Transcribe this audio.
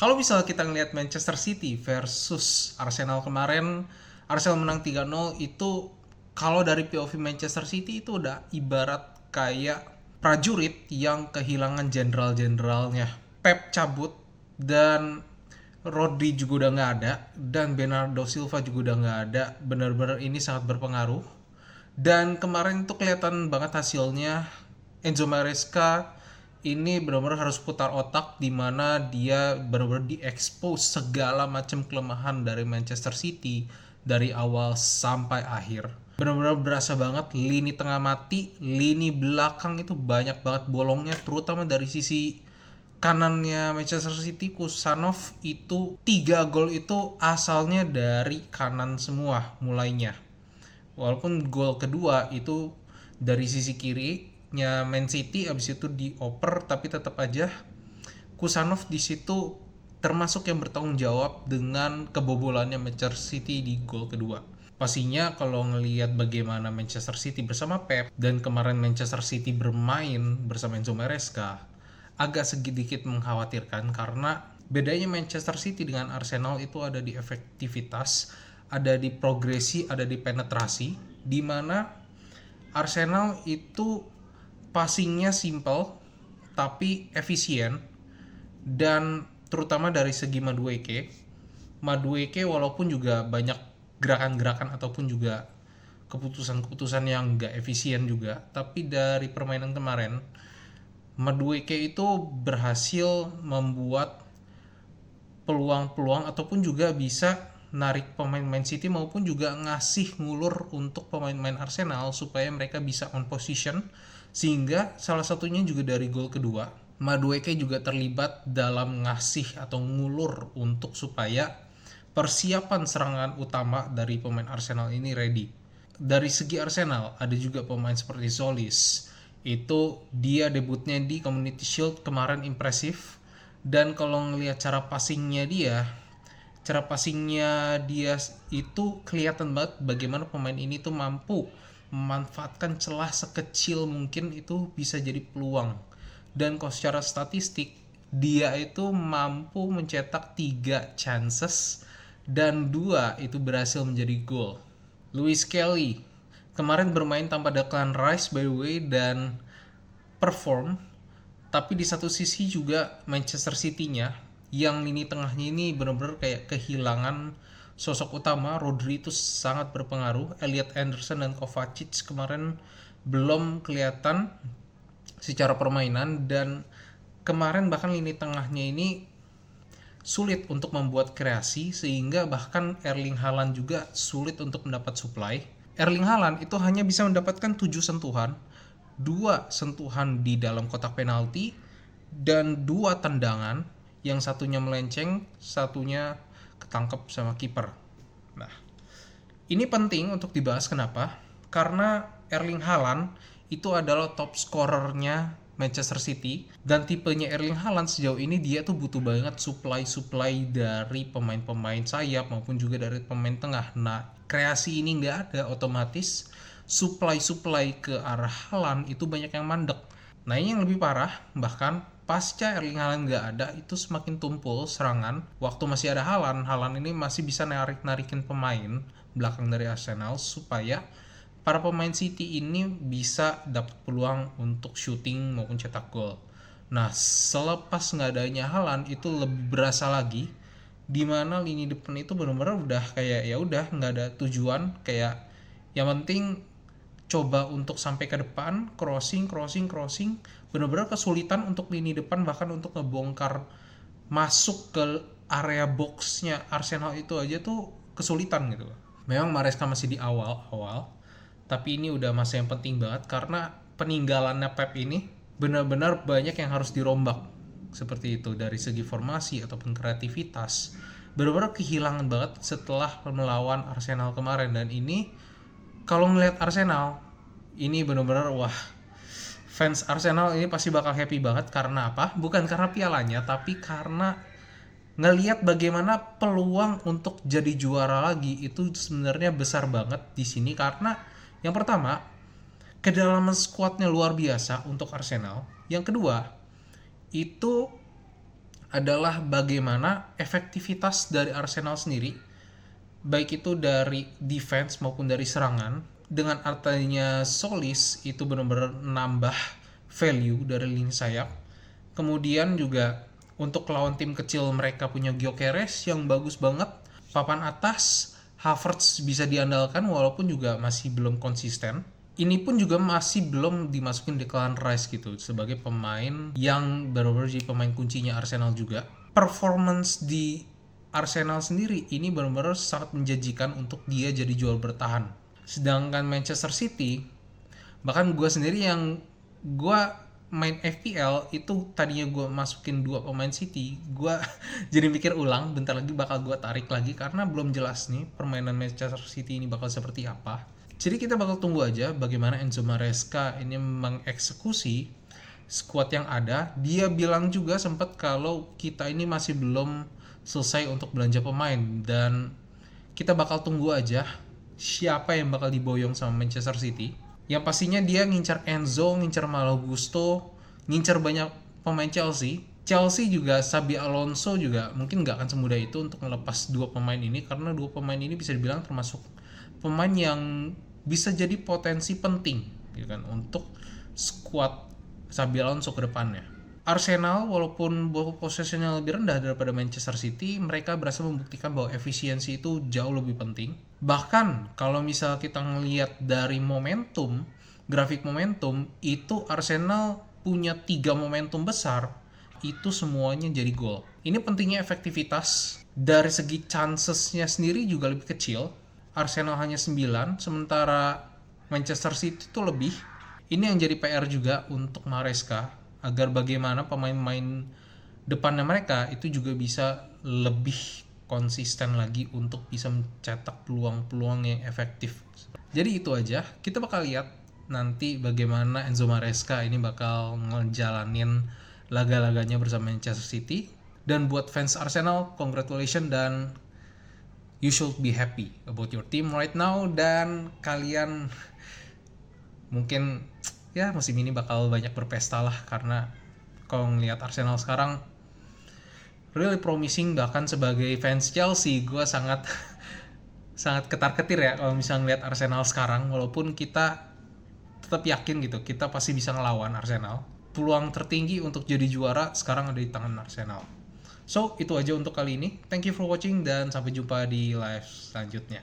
Kalau misalnya kita ngelihat Manchester City versus Arsenal kemarin, Arsenal menang 3-0 itu kalau dari POV Manchester City itu udah ibarat kayak prajurit yang kehilangan jenderal-jenderalnya. Pep cabut dan Rodri juga udah nggak ada dan Bernardo Silva juga udah nggak ada. Benar-benar ini sangat berpengaruh. Dan kemarin tuh kelihatan banget hasilnya. Enzo Maresca ini benar-benar harus putar otak di mana dia benar-benar diekspos segala macam kelemahan dari Manchester City dari awal sampai akhir. Benar-benar berasa banget lini tengah mati, lini belakang itu banyak banget bolongnya, terutama dari sisi kanannya Manchester City. Kusanov itu 3 gol itu asalnya dari kanan semua mulainya. Walaupun gol kedua itu dari sisi kirinya Man City, abis itu dioper, tapi tetap aja Kusanov di situ termasuk yang bertanggung jawab dengan kebobolannya Manchester City di gol kedua. Pastinya kalau ngelihat bagaimana Manchester City bersama Pep dan kemarin Manchester City bermain bersama Enzo Maresca, agak sedikit mengkhawatirkan karena bedanya Manchester City dengan Arsenal itu ada di efektivitas, ada di progresi, ada di penetrasi, di mana Arsenal itu passingnya simple tapi efisien, dan terutama dari segi Madueke walaupun juga banyak gerakan-gerakan ataupun juga keputusan-keputusan yang gak efisien juga, tapi dari permainan kemarin Madueke itu berhasil membuat peluang-peluang ataupun juga bisa narik pemain Man City maupun juga ngasih ngulur untuk pemain-pemain Arsenal supaya mereka bisa on position, sehingga salah satunya juga dari gol kedua Madueke juga terlibat dalam ngasih atau ngulur untuk supaya persiapan serangan utama dari pemain Arsenal ini ready. Dari segi Arsenal ada juga pemain seperti Solis, itu dia debutnya di Community Shield kemarin impresif. Dan kalau ngelihat cara passingnya dia itu kelihatan banget bagaimana pemain ini tuh mampu memanfaatkan celah sekecil mungkin itu bisa jadi peluang. Dan kalau secara statistik dia itu mampu mencetak 3 chances dan 2 itu berhasil menjadi gol. Lewis Kelly kemarin bermain tanpa Declan Rice by the way dan perform, tapi di satu sisi juga Manchester City-nya yang lini tengahnya ini benar-benar kayak kehilangan sosok utama. Rodri itu sangat berpengaruh. Elliot Anderson dan Kovacic kemarin belum kelihatan secara permainan, dan kemarin bahkan lini tengahnya ini sulit untuk membuat kreasi sehingga bahkan Erling Haaland juga sulit untuk mendapat supply. Erling Haaland itu hanya bisa mendapatkan 7 sentuhan, 2 sentuhan di dalam kotak penalti dan 2 tendangan, yang satunya melenceng, satunya ketangkep sama kiper. Nah, ini penting untuk dibahas kenapa? Karena Erling Haaland itu adalah top scorernya Manchester City, dan tipenya Erling Haaland sejauh ini dia tuh butuh banget supply dari pemain-pemain sayap maupun juga dari pemain tengah. Nah, kreasi ini nggak ada, otomatis supply ke arah Haaland itu banyak yang mandek. Nah, ini yang lebih parah, bahkan pasca Erling Haaland nggak ada itu semakin tumpul serangan. Waktu masih ada Haaland ini masih bisa narikin pemain belakang dari Arsenal supaya para pemain City ini bisa dapat peluang untuk shooting maupun cetak gol. Nah, selepas nggak adanya Haaland itu lebih berasa lagi, di mana lini depan itu benar-benar udah kayak ya udah nggak ada tujuan, kayak yang penting coba untuk sampai ke depan, crossing, benar-benar kesulitan untuk lini depan, bahkan untuk ngebongkar masuk ke area boxnya Arsenal itu aja tuh kesulitan gitu. Memang Maresca masih di awal, tapi ini udah masa yang penting banget karena peninggalannya Pep ini benar-benar banyak yang harus dirombak. Seperti itu dari segi formasi ataupun kreativitas. Benar-benar kehilangan banget setelah melawan Arsenal kemarin, dan ini kalau ngelihat Arsenal ini benar-benar wah, fans Arsenal ini pasti bakal happy banget. Karena apa? Bukan karena pialanya, tapi karena ngelihat bagaimana peluang untuk jadi juara lagi itu sebenarnya besar banget di sini. Karena yang pertama, kedalaman skuadnya luar biasa untuk Arsenal. Yang kedua, itu adalah bagaimana efektivitas dari Arsenal sendiri, baik itu dari defense maupun dari serangan. Dengan artinya Solis itu benar-benar nambah value dari lini sayap. Kemudian juga untuk lawan tim kecil mereka punya Gyökeres yang bagus banget. Papan atas Havertz bisa diandalkan walaupun juga masih belum konsisten. Ini pun juga masih belum dimasukin Declan Rice gitu sebagai pemain yang benar-benar jadi pemain kuncinya Arsenal juga. Performance di Arsenal sendiri ini benar-benar sangat menjanjikan untuk dia jadi juara bertahan. Sedangkan Manchester City, bahkan gue sendiri yang gue main FPL itu tadinya gue masukin 2 pemain City, gue jadi mikir ulang, bentar lagi bakal gue tarik lagi karena belum jelas nih permainan Manchester City ini bakal seperti apa. Jadi kita bakal tunggu aja bagaimana Enzo Maresca ini mengeksekusi squad yang ada. Dia bilang juga sempat kalau kita ini masih belum selesai untuk belanja pemain, dan kita bakal tunggu aja siapa yang bakal diboyong sama Manchester City. Yang pastinya dia ngincar Enzo, ngincar Malo Gusto, ngincar banyak pemain Chelsea. Chelsea juga Xabi Alonso juga mungkin nggak akan semudah itu untuk melepas 2 pemain ini, karena 2 pemain ini bisa dibilang termasuk pemain yang bisa jadi potensi penting gitu kan untuk squad Xabi Alonso ke depannya. Arsenal walaupun possessionnya lebih rendah daripada Manchester City, mereka berhasil membuktikan bahwa efisiensi itu jauh lebih penting. Bahkan kalau misal kita ngelihat dari momentum, grafik momentum, itu Arsenal punya 3 momentum besar, itu semuanya jadi gol. Ini pentingnya efektivitas. Dari segi chancesnya sendiri juga lebih kecil. Arsenal hanya 9, sementara Manchester City itu lebih. Ini yang jadi PR juga untuk Maresca, agar bagaimana pemain-pemain depannya mereka itu juga bisa lebih konsisten lagi untuk bisa mencetak peluang-peluang yang efektif. Jadi itu aja, kita bakal lihat nanti bagaimana Enzo Maresca ini bakal ngejalanin laga-laganya bersama Manchester City. Dan buat fans Arsenal, congratulations, dan you should be happy about your team right now. Dan kalian mungkin ya musim ini bakal banyak berpesta lah, karena kalau ngelihat Arsenal sekarang really promising. Bahkan sebagai fans Chelsea, gue sangat sangat ketar-ketir ya kalau misalnya ngelihat Arsenal sekarang, walaupun kita tetap yakin gitu kita pasti bisa ngelawan Arsenal. Peluang tertinggi untuk jadi juara sekarang ada di tangan Arsenal. So, itu aja untuk kali ini. Thank you for watching dan sampai jumpa di live selanjutnya.